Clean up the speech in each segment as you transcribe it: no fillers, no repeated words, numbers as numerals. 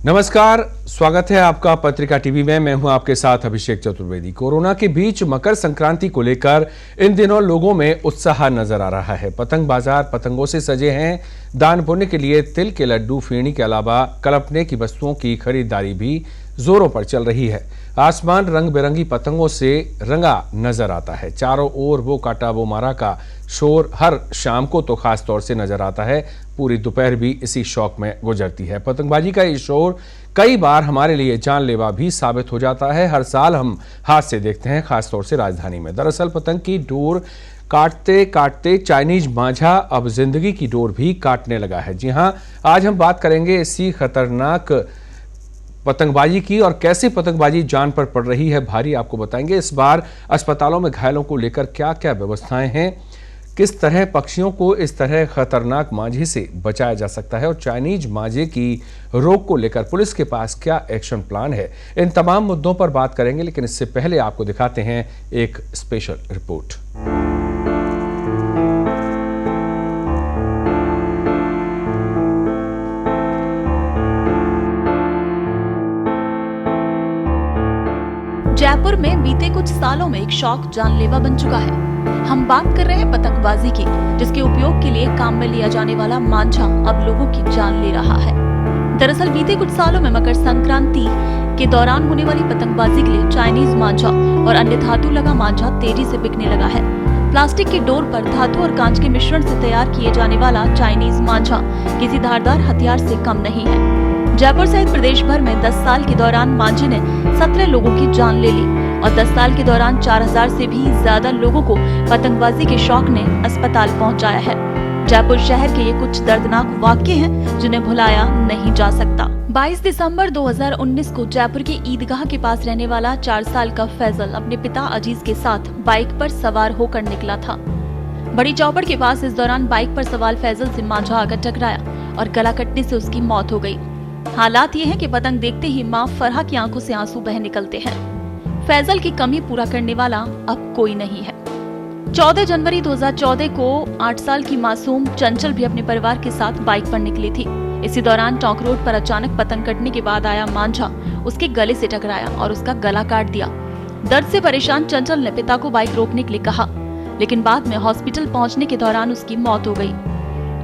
नमस्कार, स्वागत है आपका पत्रिका टीवी में। मैं हूं आपके साथ अभिषेक चतुर्वेदी। कोरोना के बीच मकर संक्रांति को लेकर इन दिनों लोगों में उत्साह नजर आ रहा है। पतंग बाजार पतंगों से सजे हैं। दान पुण्य के लिए तिल के लड्डू, फेणी के अलावा कल्पने की वस्तुओं की खरीदारी भी जोरों पर चल रही है। आसमान रंग बिरंगी पतंगों से रंगा नजर आता है। चारों ओर वो काटा वो मारा का शोर हर शाम को तो खास तौर से नजर आता है। पूरी दोपहर भी इसी शौक में गुजरती है। पतंगबाजी का ये शोर कई बार हमारे लिए जानलेवा भी साबित हो जाता है। हर साल हम हाथ से देखते हैं, खासतौर से राजधानी में। दरअसल पतंग की डोर काटते काटते चाइनीज मांझा अब जिंदगी की डोर भी काटने लगा है। जी हां, आज हम बात करेंगे इसी खतरनाक पतंगबाजी की और कैसे पतंगबाजी जान पर पड़ रही है भारी, आपको बताएंगे। इस बार अस्पतालों में घायलों को लेकर क्या क्या व्यवस्थाएं हैं, किस तरह पक्षियों को इस तरह खतरनाक मांझे से बचाया जा सकता है और चाइनीज मांझे की रोक को लेकर पुलिस के पास क्या एक्शन प्लान है, इन तमाम मुद्दों पर बात करेंगे। लेकिन इससे पहले आपको दिखाते हैं एक स्पेशल रिपोर्ट। जयपुर में बीते कुछ सालों में एक शौक जानलेवा बन चुका है। हम बात कर रहे हैं पतंगबाजी की, जिसके उपयोग के लिए काम में लिया जाने वाला मांझा अब लोगों की जान ले रहा है। दरअसल बीते कुछ सालों में मकर संक्रांति के दौरान होने वाली पतंगबाजी के लिए चाइनीज मांझा और अन्य धातु लगा मांझा तेजी से बिकने लगा है। प्लास्टिक की डोर पर धातु और कांच के मिश्रण से तैयार किए जाने वाला चाइनीज मांझा किसी धारदार हथियार से कम नहीं है। जयपुर सहित प्रदेश भर में 10 साल के दौरान मांझे ने 17 लोगों की जान ले ली और 10 साल के दौरान 4000 से भी ज्यादा लोगों को पतंगबाजी के शौक ने अस्पताल पहुंचाया है। जयपुर शहर के ये कुछ दर्दनाक वाकये हैं जिन्हें भुलाया नहीं जा सकता। 22 दिसंबर 2019 को जयपुर के ईदगाह के पास रहने वाला 4 साल का फैजल अपने पिता अजीज के साथ बाइक पर सवार होकर निकला था। बड़ी चौपड़ के पास इस दौरान बाइक पर सवार फैजल से मांझा आकर टकराया और गला कटने से उसकी मौत हो गई। हालात ये है कि पतंग देखते ही मां फरहा की आंखों से आंसू बह निकलते हैं। फैजल की कमी पूरा करने वाला अब कोई नहीं है। 14 जनवरी 2014 को 8 साल की मासूम चंचल भी अपने परिवार के साथ बाइक पर निकली थी। इसी दौरान टोंक रोड पर अचानक पतंग कटने के बाद आया मांझा उसके गले से टकराया और उसका गला काट दिया। दर्द से परेशान चंचल ने पिता को बाइक रोकने के लिए कहा, लेकिन बाद में हॉस्पिटल पहुंचने के दौरान उसकी मौत हो गई।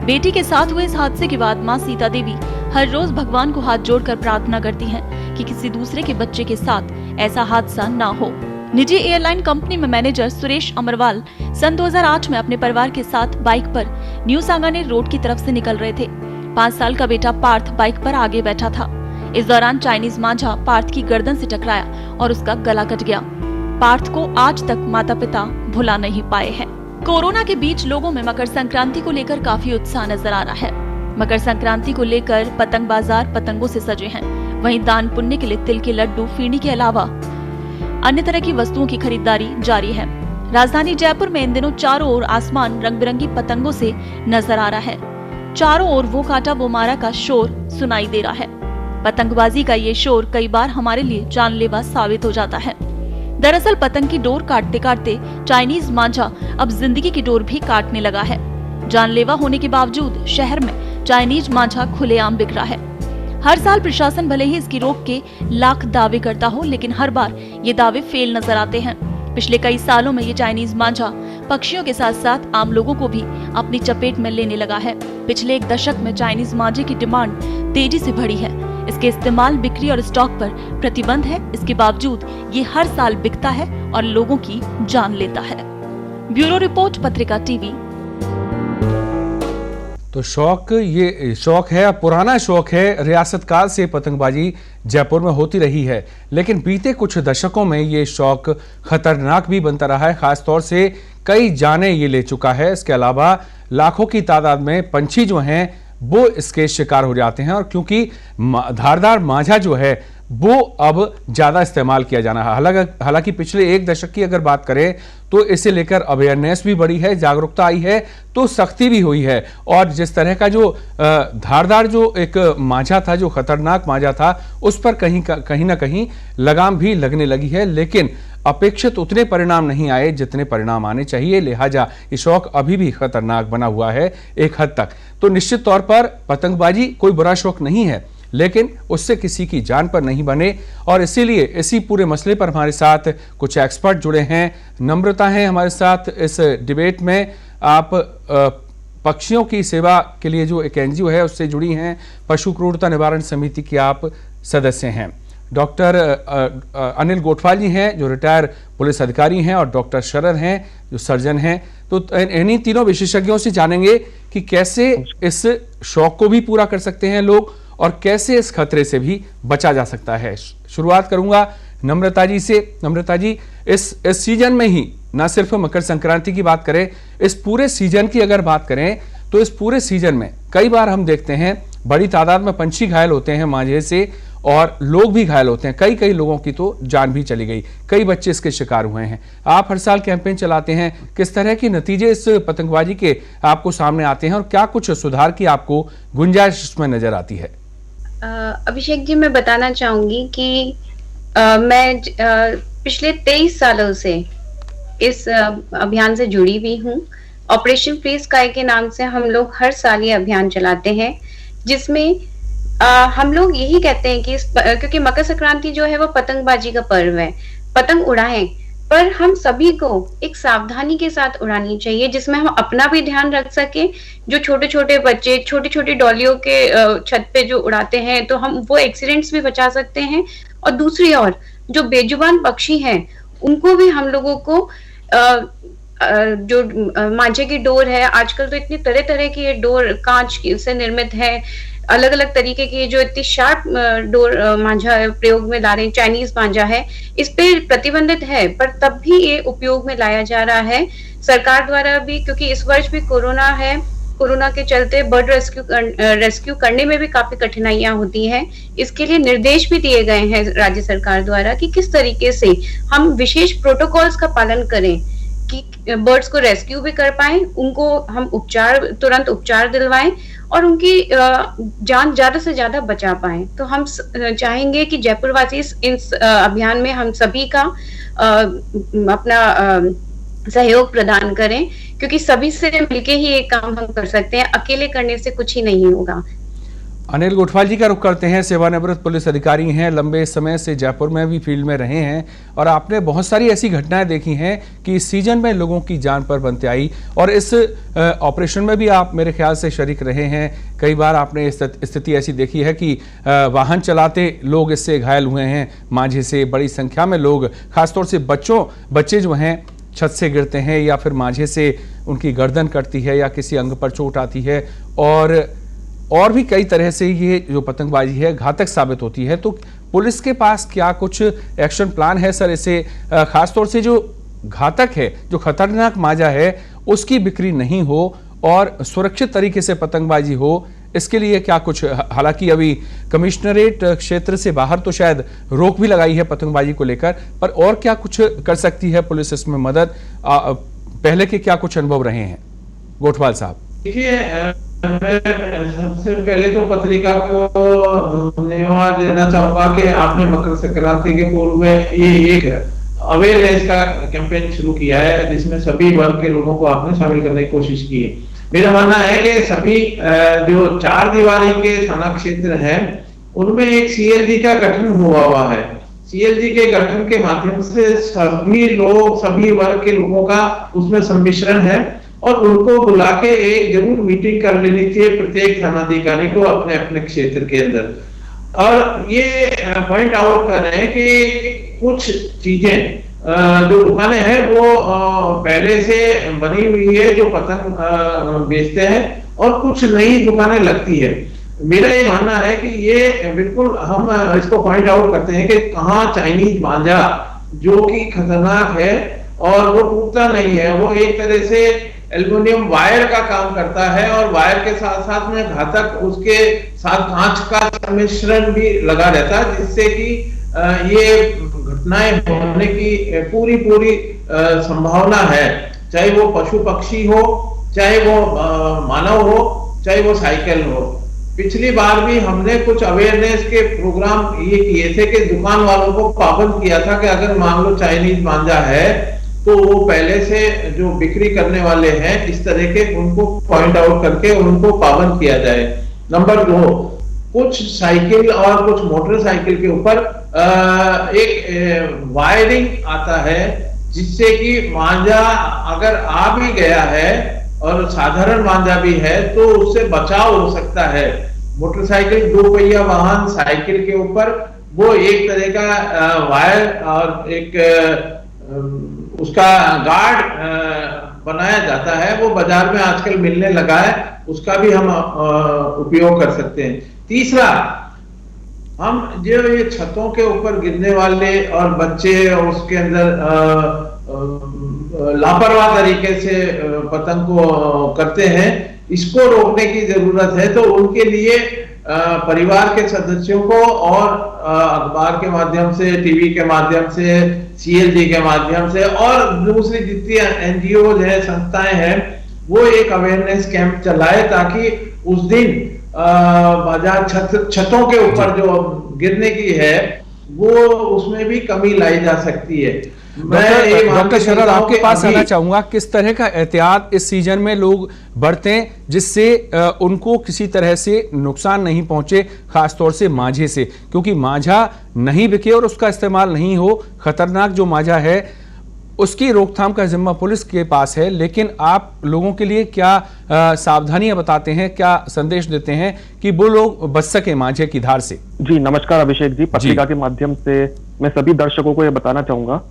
बेटी के साथ हुए इस हादसे के बाद मां सीता देवी हर रोज भगवान को हाथ जोड़कर प्रार्थना करती हैं कि किसी दूसरे के बच्चे के साथ ऐसा हादसा ना हो। निजी एयरलाइन कंपनी में मैनेजर सुरेश अमरवाल सन 2008 में अपने परिवार के साथ बाइक पर न्यू सांगानेर रोड की तरफ से निकल रहे थे। 5 साल का बेटा पार्थ बाइक पर आगे बैठा था। इस दौरान चाइनीज मांझा पार्थ की गर्दन से टकराया और उसका गला कट गया। पार्थ को आज तक माता पिता भुला नहीं पाए हैं। कोरोना के बीच लोगों में मकर संक्रांति को लेकर काफी उत्साह नजर आ रहा है। मकर संक्रांति को लेकर पतंग बाजार पतंगों से सजे हैं। वहीं दान पुण्य के लिए तिल के लड्डू, फेणी के अलावा अन्य तरह की वस्तुओं की खरीदारी जारी है। राजधानी जयपुर में इन दिनों चारों ओर आसमान रंग बिरंगी पतंगों से नजर आ रहा है। चारों ओर वो काटा वो मारा का शोर सुनाई दे रहा है। पतंगबाजी का ये शोर कई बार हमारे लिए जानलेवा साबित हो जाता है। दरअसल पतंग की डोर काटते काटते चाइनीज मांझा अब जिंदगी की डोर भी काटने लगा है। जानलेवा होने के बावजूद शहर में चाइनीज मांझा खुलेआम बिक रहा है। हर साल प्रशासन भले ही इसकी रोक के लाख दावे करता हो, लेकिन हर बार ये दावे फेल नजर आते हैं। पिछले कई सालों में ये चाइनीज मांझा पक्षियों के साथ साथ आम लोगों को भी अपनी चपेट में लेने लगा है। पिछले एक दशक में चाइनीज मांझे की डिमांड तेजी से बढ़ी है। इसके इस्तेमाल, बिक्री और स्टॉक पर प्रतिबंध है। इसके बावजूद ये हर साल बिकता है और लोगों की जान लेता है। ब्यूरो रिपोर्ट, पत्रिका टीवी। तो ये शौक है, पुराना शौक है। रियासत काल से पतंगबाजी जयपुर में होती रही है, लेकिन बीते कुछ दशकों में ये शौक खतरनाक भी बनता रहा है। खासतौर से कई जाने ये ले चुका है। इसके अलावा लाखों की तादाद में पंछी जो हैं वो इसके शिकार हो जाते हैं और क्योंकि धारदार मांझा जो है वो अब ज्यादा इस्तेमाल किया जाना है। हालांकि पिछले एक दशक की अगर बात करें तो इसे लेकर अवेयरनेस भी बढ़ी है, जागरूकता आई है, तो सख्ती भी हुई है। और जिस तरह का जो धारदार जो एक मांझा था, जो खतरनाक मांझा था, उस पर कहीं ना कहीं लगाम भी लगने लगी है। लेकिन अपेक्षित उतने परिणाम नहीं आए जितने परिणाम आने चाहिए। लिहाजा ये शौक अभी भी खतरनाक बना हुआ है एक हद तक। तो निश्चित तौर पर पतंगबाजी कोई बुरा शौक नहीं है, लेकिन उससे किसी की जान पर नहीं बने। और इसीलिए इसी पूरे मसले पर हमारे साथ कुछ एक्सपर्ट जुड़े हैं। नम्रता हैं हमारे साथ इस डिबेट में। आप पक्षियों की सेवा के लिए जो एक एनजीओ है उससे जुड़ी हैं, पशु क्रूरता निवारण समिति की आप सदस्य हैं। डॉक्टर अनिल गोठवाल जी हैं जो रिटायर पुलिस अधिकारी हैं, और डॉक्टर शरद हैं जो सर्जन हैं। तो इन्हीं तीनों विशेषज्ञों से जानेंगे कि कैसे इस शौक को भी पूरा कर सकते हैं लोग, और कैसे इस खतरे से भी बचा जा सकता है। शुरुआत करूंगा नम्रता जी से। नम्रता जी, इस सीजन में ही ना सिर्फ मकर संक्रांति की बात करें, इस पूरे सीजन की अगर बात करें तो इस पूरे सीजन में कई बार हम देखते हैं बड़ी तादाद में पंछी घायल होते हैं मांझे से, और लोग भी घायल होते हैं। कई लोगों की तो जान भी चली गई, कई बच्चे इसके शिकार हुए हैं। आप हर साल कैंपेन चलाते हैं, किस तरह के नतीजे इस पतंगबाजी के आपको सामने आते हैं, और क्या कुछ सुधार की आपको गुंजाइश इसमें नजर आती है? अभिषेक जी, मैं बताना चाहूंगी कि मैं पिछले 23 सालों से इस अभियान से जुड़ी हुई हूँ। ऑपरेशन फ्री स्काई के नाम से हम लोग हर साल ये अभियान चलाते हैं, जिसमें हम लोग यही कहते हैं कि क्योंकि मकर संक्रांति जो है वो पतंगबाजी का पर्व है, पतंग उड़ाएं, पर हम सभी को एक सावधानी के साथ उड़ानी चाहिए, जिसमें हम अपना भी ध्यान रख सके। जो छोटे छोटे बच्चे छोटी छोटी डॉलियों के छत पे जो उड़ाते हैं, तो हम वो एक्सीडेंट्स भी बचा सकते हैं। और दूसरी ओर जो बेजुबान पक्षी हैं, उनको भी हम लोगों को जो मांझे की डोर है, आजकल तो इतनी तरह तरह की ये डोर कांच से निर्मित है, अलग अलग तरीके की जो इतनी शार्प डोर मांझा प्रयोग में ला रहे हैं, चाइनीज मांझा है, इस पे प्रतिबंधित है, पर तब भी ये उपयोग में लाया जा रहा है सरकार द्वारा भी। क्योंकि इस वर्ष भी कोरोना है, कोरोना के चलते बर्ड रेस्क्यू करने में भी काफी कठिनाइयां होती हैं। इसके लिए निर्देश भी दिए गए हैं राज्य सरकार द्वारा कि किस तरीके से हम विशेष प्रोटोकॉल्स का पालन करें कि बर्ड्स को रेस्क्यू भी कर पाए, उनको हम तुरंत उपचार दिलवाएं, और उनकी जान ज्यादा से ज्यादा बचा पाएं। तो हम चाहेंगे कि जयपुर वासी इस अभियान में हम सभी का अपना सहयोग प्रदान करें, क्योंकि सभी से मिलके ही एक काम हम कर सकते हैं, अकेले करने से कुछ ही नहीं होगा। अनिल गोठवाल जी का रुख करते हैं। सेवानिवृत्त पुलिस अधिकारी हैं, लंबे समय से जयपुर में भी फील्ड में रहे हैं, और आपने बहुत सारी ऐसी घटनाएं देखी हैं कि इस सीजन में लोगों की जान पर बनते आई, और इस ऑपरेशन में भी आप मेरे ख्याल से शरीक रहे हैं। कई बार आपने स्थिति ऐसी देखी है कि वाहन चलाते लोग इससे घायल हुए हैं, मांझे से बड़ी संख्या में लोग, खासतौर से बच्चे जो हैं छत से गिरते हैं, या फिर मांझे से उनकी गर्दन कटती है, या किसी अंग पर चोट आती है, और भी कई तरह से ये जो पतंगबाजी है घातक साबित होती है। तो पुलिस के पास क्या कुछ एक्शन प्लान है सर, इसे खासतौर से जो घातक है, जो खतरनाक मांझा है, उसकी बिक्री नहीं हो और सुरक्षित तरीके से पतंगबाजी हो, इसके लिए क्या कुछ? हालांकि अभी कमिश्नरेट क्षेत्र से बाहर तो शायद रोक भी लगाई है पतंगबाजी को लेकर, पर और क्या कुछ कर सकती है पुलिस इसमें मदद? पहले के क्या कुछ अनुभव रहे हैं गोठवाल साहब? देखिए, सबसे पहले तो पत्रिका को धन्यवाद देना चाहूंगा कि आपने मकर संक्रांति के पूर्व में ये एक अवेयरनेस का कैंपेन शुरू किया है, जिसमें सभी वर्ग के लोगों को आपने शामिल करने की कोशिश की है। मेरा मानना है कि सभी जो 4 दीवारी के थाना क्षेत्र हैं, उनमें एक सीएलजी का गठन हुआ है। सीएलजी के गठन के माध्यम से सभी वर्ग के लोगों का उसमें सम्मिश्रण है, और उनको बुला के एक जरूर मीटिंग कर लेनी चाहिए प्रत्येक थानाधिकारी को अपने अपने क्षेत्र के अंदर। और ये पॉइंट आउट कर रहे हैं कि कुछ चीजें जो दुकानें हैं वो पहले से बनी हुई है जो पतंग बेचते हैं, और कुछ नई दुकानें लगती है। मेरा ये मानना है कि ये बिल्कुल हम इसको पॉइंट आउट करते हैं कि कहाँ चाइनीज मांझा जो कि खतरनाक है और वो टूटता नहीं है, वो एक तरह से एल्युमिनियम वायर का काम करता है, और वायर के साथ साथ में घातक उसके साथ कांच का सम्मिश्रण भी लगा रहता है, जिससे कि ये घटनाएं होने की पूरी संभावना है, चाहे वो पशु पक्षी हो, चाहे वो मानव हो, चाहे वो साइकिल हो। पिछली बार भी हमने कुछ अवेयरनेस के प्रोग्राम ये किए थे कि दुकान वालों को पाबंद किया था कि अगर मान लो चाइनीज मांझा है तो वो पहले से जो बिक्री करने वाले हैं इस तरह के, उनको पॉइंट आउट करके उनको पाबंद किया जाए। नंबर 2, कुछ साइकिल और कुछ मोटरसाइकिल के ऊपर एक वायरिंग आता है, जिससे कि मांझा अगर आ भी गया है और साधारण मांझा भी है तो उससे बचाव हो सकता है। मोटरसाइकिल, दो पहिया वाहन, साइकिल के ऊपर वो एक तरह का वायर और एक उसका गार्ड बनाया जाता है, वो बाजार में आजकल मिलने लगा है, उसका भी हम उपयोग कर सकते हैं। तीसरा, हम जो ये छतों के ऊपर गिरने वाले और बच्चे उसके अंदर लापरवाह तरीके से पतंग को करते हैं, इसको रोकने की जरूरत है। तो उनके लिए परिवार के सदस्यों को और अखबार के माध्यम से, टीवी के माध्यम से, सीएलजी के माध्यम से और दूसरी जितनी एनजीओ है, संस्थाएं हैं, वो एक अवेयरनेस कैंप चलाए ताकि उस दिन बाजार छतों के ऊपर जो गिरने की है वो उसमें भी कमी लाई जा सकती है। डॉक्टर शरद, आपके पास आना चाहूंगा, किस तरह का एहतियात इस सीजन में लोग बरतें जिससे उनको किसी तरह से नुकसान नहीं पहुंचे, खासतौर से मांझे से, क्योंकि मांझा नहीं बिके और उसका इस्तेमाल नहीं हो, खतरनाक जो मांझा है उसकी रोकथाम का जिम्मा पुलिस के पास है, लेकिन आप लोगों के लिए क्या सावधानियां बताते हैं, क्या संदेश देते हैं कि वो लोग बच सके मांझे की धार से? जी नमस्कार अभिषेक जी, पत्रिका के माध्यम से मैं सभी दर्शकों को यह बताना चाहूंगा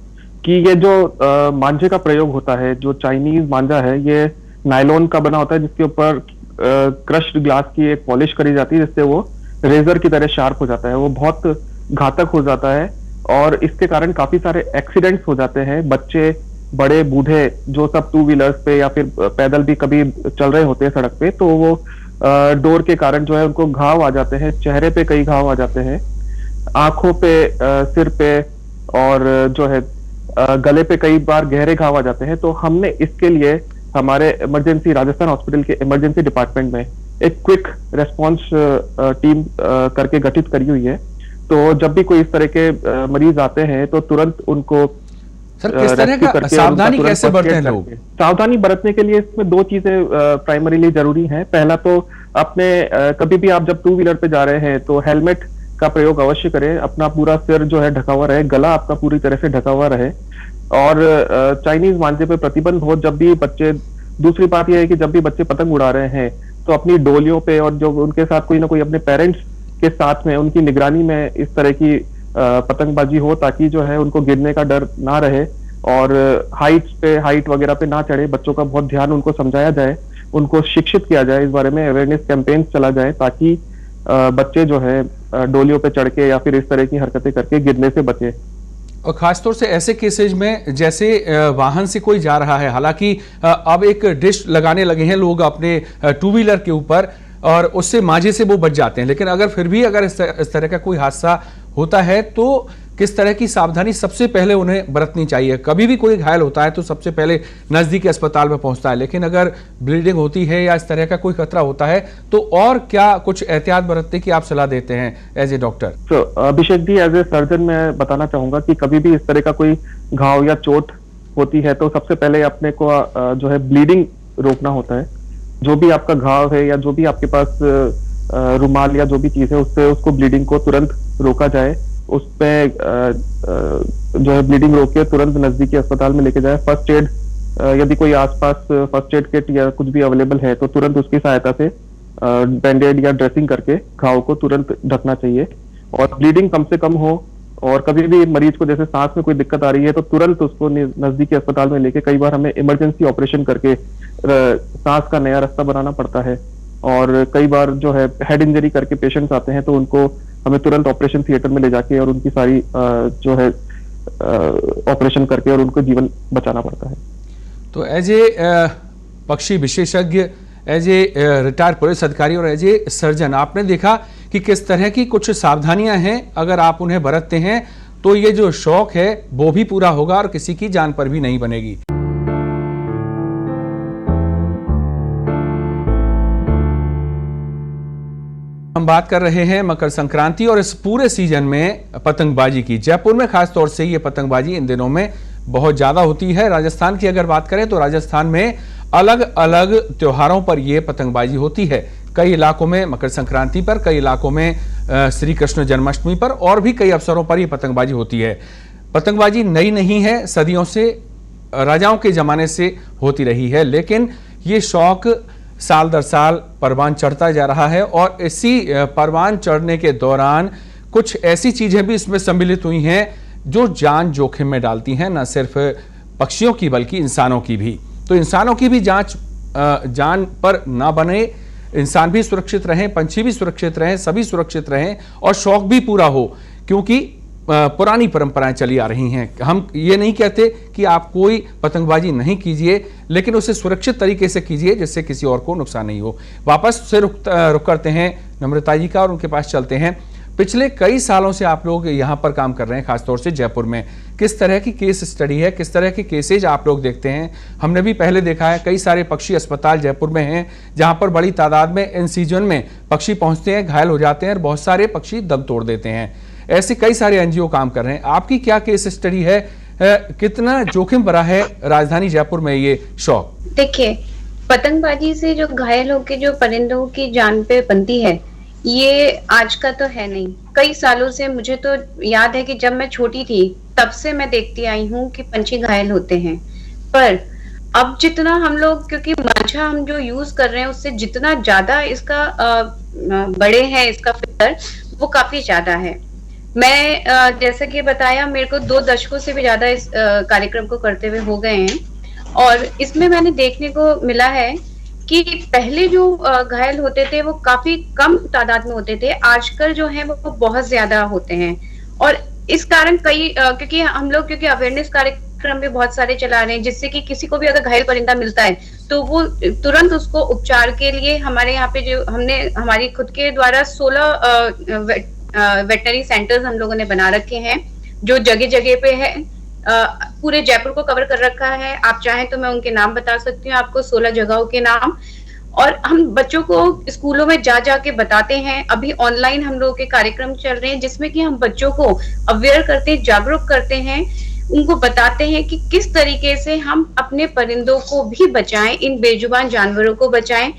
कि ये जो मांझे का प्रयोग होता है, जो चाइनीज मांझा है, ये नायलॉन का बना होता है, जिसके ऊपर क्रश्ड ग्लास की एक पॉलिश करी जाती है, जिससे वो रेजर की तरह शार्प हो जाता है। वो बहुत घातक हो जाता है और इसके कारण काफी सारे एक्सीडेंट्स हो जाते हैं। बच्चे, बड़े, बूढ़े, जो सब टू व्हीलर्स पे या फिर पैदल भी कभी चल रहे होते हैं सड़क पे, तो वो डोर के कारण जो है उनको घाव आ जाते हैं, चेहरे पे कई घाव आ जाते हैं, आंखों पे, सिर पे और जो है गले पे कई बार गहरे घाव आ जाते हैं। तो हमने इसके लिए हमारे इमरजेंसी, राजस्थान हॉस्पिटल के इमरजेंसी डिपार्टमेंट में एक क्विक रेस्पॉन्स टीम करके गठित करी हुई है। तो जब भी कोई इस तरह के मरीज आते हैं तो तुरंत उनको सर, किस तरह का सावधानी कैसे बरतें हैं लोग? सावधानी बरतने के लिए इसमें दो चीजें प्राइमरीली जरूरी हैं। पहला तो अपने कभी भी आप जब टू व्हीलर पे जा रहे हैं तो हेलमेट का प्रयोग अवश्य करें, अपना पूरा सिर जो है ढका हुआ रहे, गला आपका पूरी तरह से ढका हुआ रहे। और चाइनीज मांझे पे प्रतिबंध हो जब भी बच्चे, दूसरी बात यह है कि जब भी बच्चे पतंग उड़ा रहे हैं तो अपनी डोलियों पे और जो उनके साथ कोई ना कोई अपने पेरेंट्स के साथ में उनकी निगरानी में इस तरह की पतंगबाजी हो, ताकि जो है उनको गिरने का डर ना रहे और हाइट वगैरह पे ना चढ़े। बच्चों का बहुत ध्यान उनको समझाया जाए, उनको शिक्षित किया जाए, इस बारे में अवेयरनेस कैंपेन चला जाए ताकि बच्चे जो है डोलियों पे चढ़ के या फिर इस तरह की हरकतें करके गिरने से बचे। और खासतौर से ऐसे केसेज में जैसे वाहन से कोई जा रहा है, हालांकि अब एक डिश लगाने लगे हैं लोग अपने टू व्हीलर के ऊपर और उससे मांझे से वो बच जाते हैं, लेकिन अगर फिर भी अगर इस तरह का कोई हादसा होता है तो किस तरह की सावधानी सबसे पहले उन्हें बरतनी चाहिए? कभी भी कोई घायल होता है तो सबसे पहले नजदीकी अस्पताल में पहुंचता है, लेकिन अगर ब्लीडिंग होती है या इस तरह का कोई खतरा होता है तो और क्या कुछ एहतियात बरतने की आप सलाह देते हैं एज ए डॉक्टर? तो Abhishek ji, as a surgeon मैं बताना चाहूंगा कि कभी भी इस तरह का कोई घाव या चोट होती है तो सबसे पहले अपने को जो है ब्लीडिंग रोकना होता है। जो भी आपका घाव है या जो भी आपके पास रुमाल या जो भी चीज है उससे उसको ब्लीडिंग को तुरंत रोका जाए। उस पे जो है ब्लीडिंग रोक के तुरंत नजदीकी अस्पताल में लेके जाए। फर्स्ट एड, यदि कोई आसपास फर्स्ट एड किट या कुछ भी अवेलेबल है तो तुरंत उसकी सहायता से बैंडेड या ड्रेसिंग करके घाव को तुरंत ढकना चाहिए। और ब्लीडिंग कम से कम हो और कभी भी मरीज को जैसे सांस में कोई दिक्कत आ रही है तो तुरंत उसको नजदीकी अस्पताल में लेके, कई बार हमें इमरजेंसी ऑपरेशन करके सांस का नया रास्ता बनाना पड़ता है। और कई बार जो है हेड इंजरी करके पेशेंट्स आते हैं तो उनको हमें तुरंत ऑपरेशन थिएटर में ले जाके और उनकी सारी जो है ऑपरेशन करके और उनको जीवन बचाना पड़ता है। तो एज ए पक्षी विशेषज्ञ, एज ए रिटायर्ड पुलिस अधिकारी और एज ए सर्जन, आपने देखा कि किस तरह की कुछ सावधानियां हैं, अगर आप उन्हें बरतते हैं तो ये जो शौक है वो भी पूरा होगा और किसी की जान पर भी नहीं बनेगी। हम बात कर रहे हैं मकर संक्रांति और इस पूरे सीजन में पतंगबाजी की। जयपुर में खास तौर से ये पतंगबाजी इन दिनों में बहुत ज्यादा होती है। राजस्थान की अगर बात करें तो राजस्थान में अलग अलग त्योहारों पर यह पतंगबाजी होती है, कई इलाकों में मकर संक्रांति पर, कई इलाकों में श्री कृष्ण जन्माष्टमी पर और भी कई अवसरों पर ये पतंगबाजी होती है। पतंगबाजी नई नहीं है, सदियों से, राजाओं के जमाने से होती रही है, लेकिन ये शौक साल दर साल परवान चढ़ता जा रहा है और इसी परवान चढ़ने के दौरान कुछ ऐसी चीजें भी इसमें सम्मिलित हुई हैं जो जान जोखिम में डालती हैं, न सिर्फ पक्षियों की बल्कि इंसानों की भी। तो इंसानों की भी जान पर ना बने, इंसान भी सुरक्षित रहें, पंछी भी सुरक्षित रहें, सभी सुरक्षित रहें और शौक भी पूरा हो, क्योंकि पुरानी परंपराएं चली आ रही हैं। हम ये नहीं कहते कि आप कोई पतंगबाजी नहीं कीजिए, लेकिन उसे सुरक्षित तरीके से कीजिए जिससे किसी और को नुकसान नहीं हो। वापस से रुक करते हैं नम्रता जी का और उनके पास चलते हैं। पिछले कई सालों से आप लोग यहाँ पर काम कर रहे हैं, खासतौर से जयपुर में। किस तरह की केस स्टडी है, किस तरह के केसेज आप लोग देखते हैं? हमने भी पहले देखा है, कई सारे पक्षी अस्पताल जयपुर में हैं जहाँ पर बड़ी तादाद में इन सीजन में पक्षी पहुँचते हैं, घायल हो जाते हैं और बहुत सारे पक्षी दम तोड़ देते हैं। ऐसे कई सारे एनजीओ काम कर रहे हैं। आपकी क्या केस स्टडी है? कितना जोखिम भरा है राजधानी जयपुर में ये शौक? देखिए, पतंगबाजी से जो घायल होकर जो परिंदों की जान पे बनती है, ये आज का तो है नहीं। कई सालों से, मुझे तो याद है कि जब मैं छोटी थी तब से मैं देखती आई हूँ कि पंछी घायल होते हैं। पर अब जितना हम लोग, क्योंकि मांझा हम जो यूज कर रहे हैं उससे जितना ज्यादा इसका बड़े हैं, इसका फिकर वो काफी ज्यादा है। मैं जैसा कि बताया, मेरे को 2 दशकों से भी ज्यादा इस कार्यक्रम को करते हुए हो गए हैं और इसमें मैंने देखने को मिला है कि पहले जो घायल होते थे वो काफी कम तादाद में होते थे, आजकल जो है वो बहुत ज्यादा होते हैं। और इस कारण क्योंकि हम लोग अवेयरनेस कार्यक्रम भी बहुत सारे चला रहे हैं, जिससे कि किसी को भी अगर घायल परिंदा मिलता है तो वो तुरंत उसको उपचार के लिए, हमारे यहाँ पे जो हमने हमारी खुद के द्वारा 16 वेटनरी सेंटर्स हम लोगों ने बना रखे हैं जो जगह जगह पे है। पूरे जयपुर को कवर कर रखा है। आप चाहें तो मैं उनके नाम बता सकती हूँ आपको, 16 जगहों के नाम। और हम बच्चों को स्कूलों में जा के बताते हैं। अभी ऑनलाइन हम लोगों के कार्यक्रम चल रहे हैं जिसमें कि हम बच्चों को अवेयर करते हैं, जागरूक करते हैं, उनको बताते हैं कि किस तरीके से हम अपने परिंदों को भी बचाएं, इन बेजुबान जानवरों को बचाएं।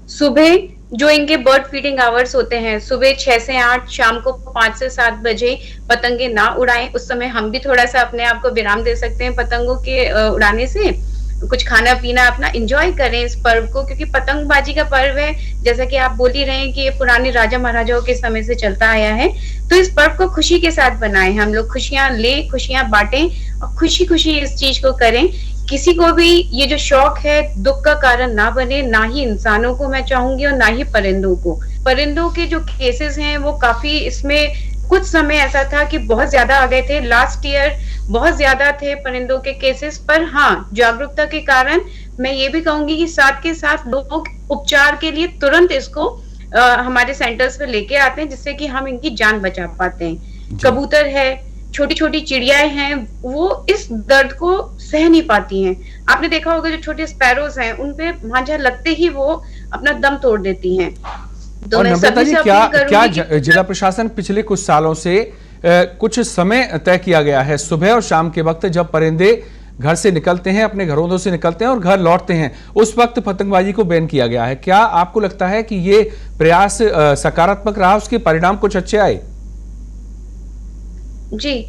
सुबह जो इनके बर्ड फीडिंग आवर्स होते हैं, सुबह 6 से 8, शाम को 5 से 7 बजे पतंगे ना उड़ाएं। उस समय हम भी थोड़ा सा अपने आप को विराम दे सकते हैं पतंगों के उड़ाने से। कुछ खाना पीना अपना एंजॉय करें इस पर्व को, क्योंकि पतंगबाजी का पर्व है, जैसा कि आप बोल ही रहे हैं कि ये पुराने राजा महाराजाओं के समय से चलता आया है। तो इस पर्व को खुशी के साथ बनाएं, हम लोग खुशियां लें, खुशियां बांटें और खुशी खुशी इस चीज को करें। किसी को भी ये जो शौक है दुख का कारण ना बने, ना ही इंसानों को मैं चाहूंगी और ना ही परिंदों को। परिंदों के जो केसेस हैं वो काफी, इसमें कुछ समय ऐसा था कि बहुत ज्यादा आ गए थे, लास्ट ईयर बहुत ज्यादा थे परिंदों के केसेस। पर हाँ, जागरूकता के कारण मैं ये भी कहूंगी कि साथ के साथ लोग उपचार के लिए तुरंत इसको हमारे सेंटर्स पे लेके आते हैं, जिससे कि हम इनकी जान बचा पाते हैं। कबूतर है, छोटी छोटी चिड़ियाएं हैं, वो इस दर्द को सह नहीं पाती हैं। आपने देखा होगा जो छोटे स्पैरोज हैं उनपे मांझा लगते ही वो अपना दम तोड़ देती हैं। तो और नम्रता जी, क्या जिला प्रशासन पिछले कुछ सालों से कुछ समय तय किया गया है, सुबह और शाम के वक्त जब परिंदे घर से निकलते हैं, अपने घरों से निकलते हैं और घर लौटते हैं, उस वक्त पतंगबाजी को बैन किया गया है। क्या आपको लगता है कि ये प्रयास सकारात्मक रहा, उसके परिणाम कुछ अच्छे आए? जी,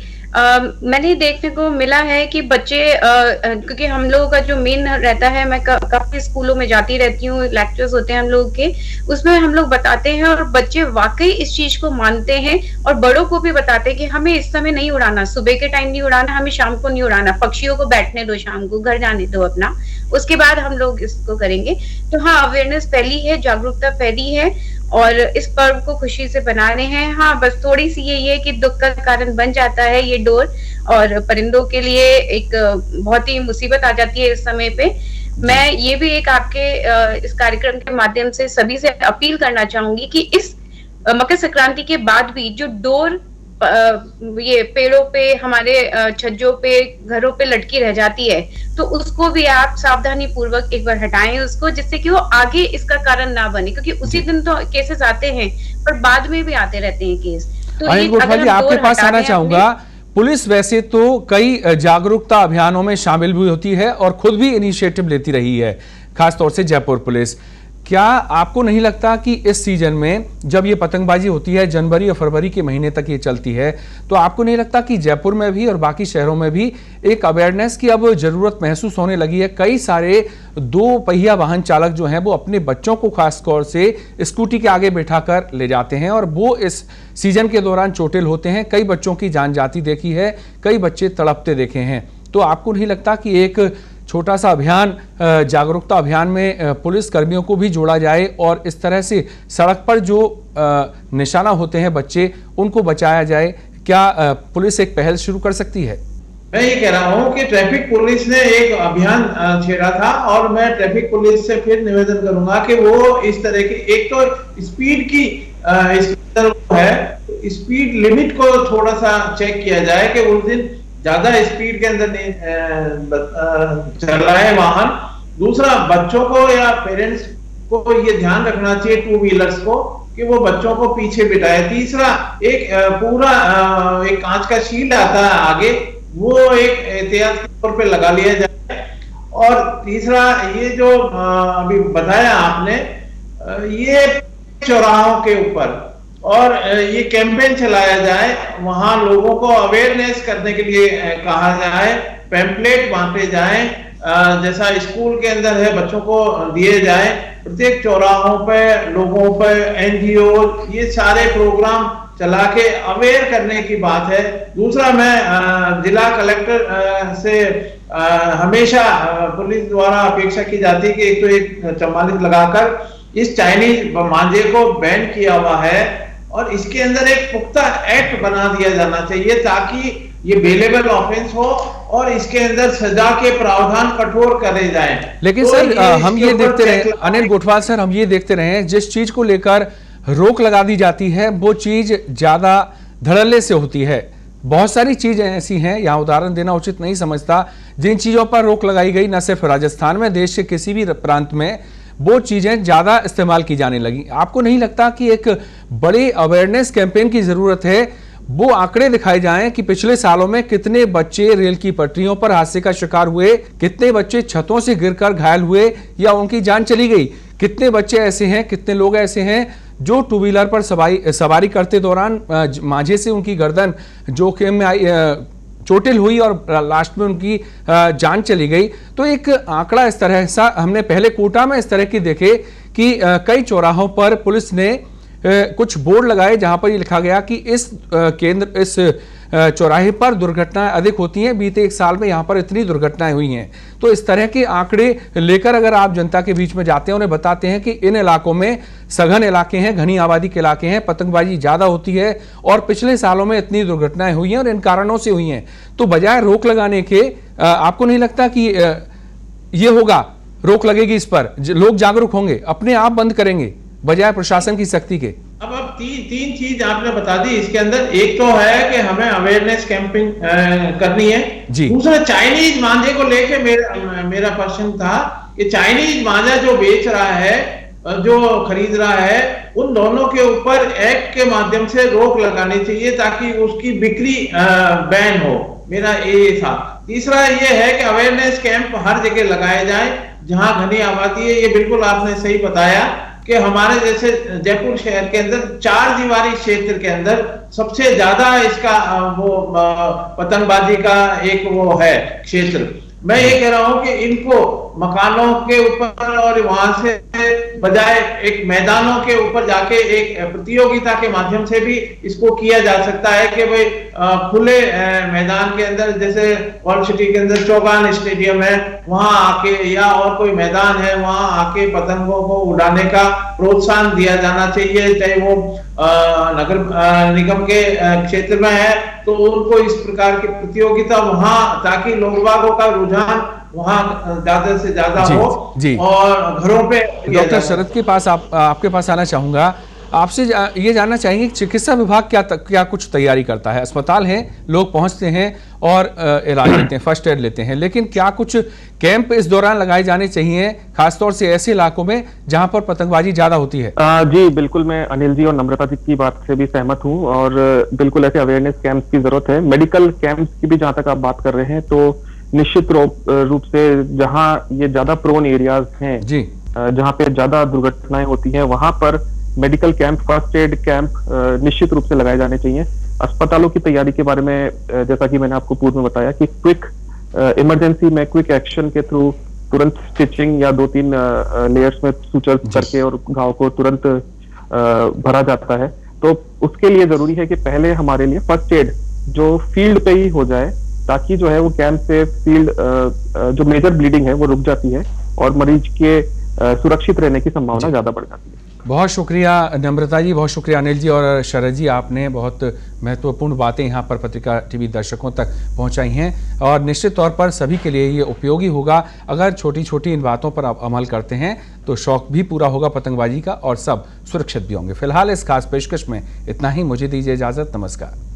मैंने देखने को मिला है कि बच्चे, क्योंकि हम लोगों का जो मेन रहता है, मैं काफी स्कूलों में जाती रहती हूँ, लेक्चर्स होते हैं हम लोग के, उसमें हम लोग बताते हैं और बच्चे वाकई इस चीज को मानते हैं और बड़ों को भी बताते हैं कि हमें इस समय नहीं उड़ाना, सुबह के टाइम नहीं उड़ाना, हमें शाम को नहीं उड़ाना, पक्षियों को बैठने दो, शाम को घर जाने दो अपना, उसके बाद हम लोग इसको करेंगे। तो हाँ, अवेयरनेस फैली है, जागरूकता फैली है और इस पर्व को खुशी से बना रहे हैं। हाँ, बस थोड़ी सी यही है कि दुख का कारण बन जाता है ये डोर और परिंदों के लिए एक बहुत ही मुसीबत आ जाती है इस समय पे। मैं ये भी एक आपके इस कार्यक्रम के माध्यम से सभी से अपील करना चाहूंगी कि इस मकर संक्रांति के बाद भी जो डोर ये पेड़ों पे, हमारे छज्जों पे, घरों पे लटकी रह जाती है, तो उसको भी आप सावधानी पूर्वक एक बार हटाएं उसको, जिससे कि वो आगे इसका कारण ना बने, क्योंकि उसी दिन तो केसेस आते हैं पर बाद में भी आते रहते हैं केस। तो ये आपके पास आना चाहूंगा। पुलिस वैसे तो कई जागरूकता अभियानों में शामिल भी होती है और खुद भी इनिशिएटिव लेती रही है, खासतौर से जयपुर पुलिस। क्या आपको नहीं लगता कि इस सीजन में जब ये पतंगबाजी होती है, जनवरी और फरवरी के महीने तक ये चलती है, तो आपको नहीं लगता कि जयपुर में भी और बाकी शहरों में भी एक अवेयरनेस की अब जरूरत महसूस होने लगी है? कई सारे 2 पहिया वाहन चालक जो हैं वो अपने बच्चों को खास तौर से स्कूटी के आगे बैठाकर ले जाते हैं और वो इस सीजन के दौरान चोटिल होते हैं। कई बच्चों की जान जाती देखी है, कई बच्चे तड़पते देखे हैं। तो आपको नहीं लगता कि एक छोटा सा अभियान, जागरूकता अभियान में पुलिस कर्मियों को भी जोड़ा जाए और इस तरह से सड़क पर जो निशाना होते हैं बच्चे, उनको बचाया जाए? क्या पुलिस एक पहल शुरू कर सकती है? मैं ये कह रहा हूँ कि ट्रैफिक पुलिस ने एक अभियान छेड़ा था और मैं ट्रैफिक पुलिस से फिर निवेदन करूंगा कि वो इस तरह की, एक तो स्पीड की है, स्पीड लिमिट को थोड़ा सा चेक किया जाए कि उस दिन ज्यादा स्पीड के अंदर नहीं चलाए वाहन। दूसरा, बच्चों को या पेरेंट्स को ये ध्यान रखना चाहिए, 2 व्हीलर्स को, कि वो बच्चों को पीछे बिठाए। तीसरा, एक पूरा एक कांच का शील्ड आता है आगे, वो एक एहतियात के तौर पे लगा लिया जाए। और तीसरा, ये जो अभी बताया आपने, ये चौराहों के ऊपर और ये कैंपेन चलाया जाए, वहां लोगों को अवेयरनेस करने के लिए कहा जाए, पैम्पलेट बांटे जाए, जैसा स्कूल के अंदर है बच्चों को दिए जाए, प्रत्येक चौराहों पे लोगों पे, एनजीओ, ये सारे प्रोग्राम चला के अवेयर करने की बात है। दूसरा, मैं जिला कलेक्टर से हमेशा पुलिस द्वारा अपेक्षा की जाती है कि एक तो एक 44 लगाकर इस चाइनीज मांझे को बैन किया हुआ है और इसके अंदर एक पुख्ता एक्ट बना दिया जाना चाहिए ताकि ये बेलेबल ऑफेंस हो और इसके अंदर सजा के प्रावधान कठोर करे जाएं। लेकिन तो सर हम ये देखते रहे, अनिल गोठवाल सर, हम ये देखते रहे जिस चीज को लेकर रोक लगा दी जाती है वो चीज ज्यादा धड़ल्ले से होती है। बहुत सारी चीजें ऐसी हैं, यहाँ उदाहरण देना उचित नहीं समझता, जिन चीजों पर रोक लगाई गई, न सिर्फ राजस्थान में, देश के किसी भी प्रांत में वो चीजें ज्यादा इस्तेमाल की जाने लगी। आपको नहीं लगता कि एक बड़े अवेयरनेस कैंपेन की जरूरत है? वो आंकड़े दिखाए जाएं कि पिछले सालों में कितने बच्चे रेल की पटरियों पर हादसे का शिकार हुए, कितने बच्चे छतों से गिरकर घायल हुए या उनकी जान चली गई, कितने बच्चे ऐसे हैं, कितने लोग ऐसे हैं जो 2 व्हीलर पर सवारी करते दौरान मांझे से उनकी गर्दन जोखिम में आई, चोटिल हुई और लास्ट में उनकी जान चली गई। तो एक आंकड़ा इस तरह सा हमने पहले कोटा में इस तरह की देखे कि कई चौराहों पर पुलिस ने कुछ बोर्ड लगाए जहां पर ये लिखा गया कि इस चौराहे पर दुर्घटनाएं अधिक होती हैं, बीते 1 साल में यहां पर इतनी दुर्घटनाएं हुई हैं। तो इस तरह के आंकड़े लेकर अगर आप जनता के बीच में जाते हैं, उन्हें बताते हैं कि इन इलाकों में सघन इलाके हैं, घनी आबादी के इलाके हैं, पतंगबाजी ज्यादा होती है और पिछले सालों में इतनी दुर्घटनाएं हुई हैं और इन कारणों से हुई हैं, तो बजाय रोक लगाने के आपको नहीं लगता कि ये होगा, रोक लगेगी, इस पर लोग जागरूक होंगे, अपने आप बंद करेंगे बजाय प्रशासन की सख्ती के? अब तीन चीज आपने बता दी इसके अंदर। एक तो है कि हमें अवेयरनेस कैंपिंग करनी है। दूसरा, चाइनीज मांझे को लेके मेरा प्रश्न था कि चाइनीज मांझा जो बेच रहा है, जो खरीद रहा है, उन दोनों के ऊपर एक्ट के माध्यम से रोक लगानी चाहिए ताकि उसकी बिक्री बैन हो। मेरा ये था। तीसरा ये है कि अवेयरनेस कैंप हर जगह लगाए जाए जहां घनी आबादी है। ये बिल्कुल आपने सही बताया कि हमारे जैसे जयपुर शहर के अंदर 4 दीवारी क्षेत्र के अंदर सबसे ज्यादा इसका वो पतंगबाजी का एक वो है क्षेत्र। मैं ये कह रहा हूं कि इनको मकानों के ऊपर और वहां से बजाय एक मैदानों के ऊपर जाके एक प्रतियोगिता के माध्यम से भी इसको किया जा सकता है कि भाई खुले मैदान के अंदर, जैसे वर्ल्ड सिटी के अंदर चौगान स्टेडियम है, वहां आके या और कोई मैदान है वहां आके पतंगों को उड़ाने का प्रोत्साहन दिया जाना चाहिए। चाहे वो नगर निगम के क्षेत्र में है तो उनको इस प्रकार की प्रतियोगिता वहां, ताकि लोगों का रुझान वहां ज्यादा से ज्यादा हो और घरों पे। डॉक्टर शरद के पास आपके पास आना चाहूंगा, आपसे ये जानना चाहेंगे चिकित्सा विभाग क्या कुछ तैयारी करता है? अस्पताल हैं, लोग पहुंचते हैं और इलाज लेते हैं, फर्स्ट एड लेते हैं, लेकिन क्या कुछ कैंप इस दौरान लगाए जाने चाहिए, खासतौर से ऐसे इलाकों में जहां पर पतंगबाजी ज्यादा होती है? जी बिल्कुल, मैं अनिल जी और नम्रता जी की बात से भी सहमत हूं और बिल्कुल ऐसे अवेयरनेस कैंप्स की जरूरत है। मेडिकल कैंप्स की भी जहां तक आप बात कर रहे हैं तो निश्चित रूप से जहां ये ज्यादा प्रोन एरियाज हैं जी, जहाँ पे ज्यादा दुर्घटनाएं होती हैं वहां पर medical camp, first aid camp निश्चित रूप से लगाए जाने चाहिए। अस्पतालों की तैयारी के बारे में जैसा कि मैंने आपको पूर्व में बताया कि क्विक इमरजेंसी में क्विक एक्शन के थ्रू तुरंत स्टिचिंग या 2-3 लेयर्स में सुचर करके और घाव को तुरंत भरा जाता है। तो उसके लिए जरूरी है कि पहले हमारे लिए फर्स्ट एड जो फील्ड पे ही हो जाए, ताकि जो है वो कैंप से फील्ड जो मेजर ब्लीडिंग है वो रुक जाती है और मरीज के सुरक्षित रहने की संभावना ज्यादा बढ़ जाती है। बहुत शुक्रिया नम्रता जी, बहुत शुक्रिया अनिल जी और शरद जी, आपने बहुत महत्वपूर्ण बातें यहाँ पर पत्रिका टीवी दर्शकों तक पहुँचाई हैं और निश्चित तौर पर सभी के लिए ये उपयोगी होगा। अगर छोटी छोटी इन बातों पर आप अमल करते हैं तो शौक भी पूरा होगा पतंगबाजी का और सब सुरक्षित भी होंगे। फिलहाल इस खास पेशकश में इतना ही, मुझे दीजिए इजाजत, नमस्कार।